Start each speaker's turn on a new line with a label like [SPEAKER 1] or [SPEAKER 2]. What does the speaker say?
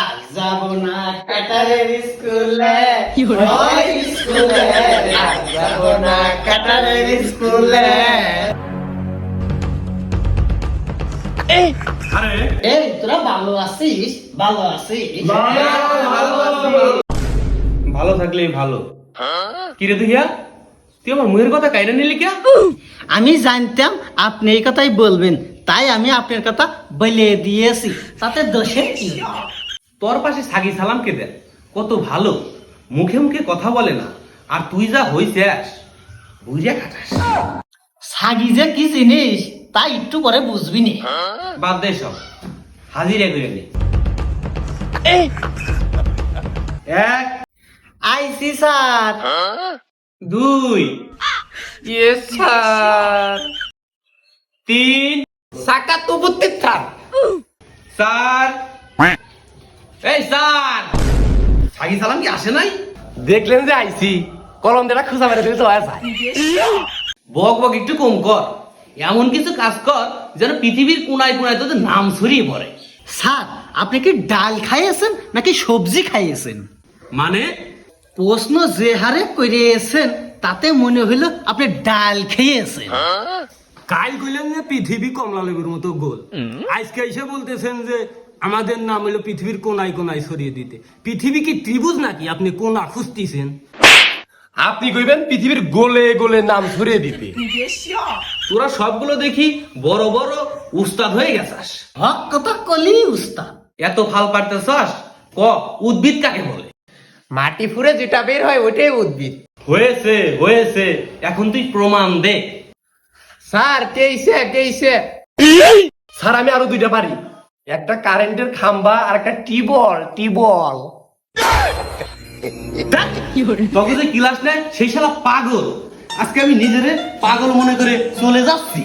[SPEAKER 1] আজ যাব না কাটারের স্কুলে, ওই স্কুলে আজ যাব না কাটারের স্কুলে। এই তোরা ভালো আছিস? ভালো আছিস?
[SPEAKER 2] ভালো থাকলেই ভালো। কিরে তুইয়া, তুই আমার মুখের কথা কাইরা নিলি কে?
[SPEAKER 1] আমি জানতাম আপনি এই কথাই বলবেন, তাই আমি আপনার কথা বলে দিয়েছি, তাতে দোষের কি?
[SPEAKER 2] তোর পাশে সাগি সালাম কে দেন, কত ভালো, মুখে মুখে কথা বলে না, আর তুই যা হইছিস বুঝে খাটাস।
[SPEAKER 1] সাগি যে কি জিনিস তা একটু পরে বুঝবি নি।
[SPEAKER 2] বাদ দে সব, হাজিরা করে নে। এক,
[SPEAKER 1] আইসি স্যার।
[SPEAKER 2] দুই,
[SPEAKER 3] ইয়েস স্যার।
[SPEAKER 2] তিন,
[SPEAKER 3] সাকা তো বুঝতে থাক।
[SPEAKER 2] চার। এই স্যার, সাগি সালাম কি আসে নাই?
[SPEAKER 3] দেখলেন যে আইসি, কলম দেটা খুঁজা মেরে দিলে তো হয় যায়।
[SPEAKER 2] বক বক একটু কম কর, এমন কিছু কাজ কর যেন পৃথিবীর কোনায় কোনায় তোদের নাম ছড়িয়ে পড়ে।
[SPEAKER 1] স্যার আপনি কি ডাল খাইয়েছেন নাকি সবজি খাইয়েছেন?
[SPEAKER 2] মানে
[SPEAKER 1] প্রশ্ন যে হারে করিয়েছেন তাতে মনে হইলো আপনি ডাল খেয়েছেন।
[SPEAKER 4] কাল কইলেন যে পৃথিবী কমলা লেবুর মতো গোল, আজকে এসে বলতেছেন যে আমাদের নাম হলো পৃথিবীর কোনায় কোনায় ছড়িয়ে দিতে। পৃথিবী কি ত্রিভুজ নাকি আপনি কোনা খুঁজতেছেন?
[SPEAKER 3] আপনি কইবেন পৃথিবীর গোলে গোলে নাম ছড়িয়ে দিতে।
[SPEAKER 2] তোরা সবগুলো দেখি বড় বড় উস্তাদ হয়ে গেছাস।
[SPEAKER 1] হক কথা কলি উস্তাদ।
[SPEAKER 2] এত ফাল পারতেছস, ক উদ্ভিদ কাকে বলে?
[SPEAKER 3] মাটি ফুরে যেটা বের হয় ওইটাই উদ্ভিদ।
[SPEAKER 2] হয়েছে হয়েছে, এখন তুই প্রমাণ দে।
[SPEAKER 3] স্যার কেইছে স্যার আমি আরো দুইটা পারি, একটা কারেন্টের খাম্বা আর একটা টিবল।
[SPEAKER 2] তোকে যে ক্লাস নেয় সেই শালা পাগল, আজকে আমি নিজেরে পাগল মনে করে চলে যাচ্ছি।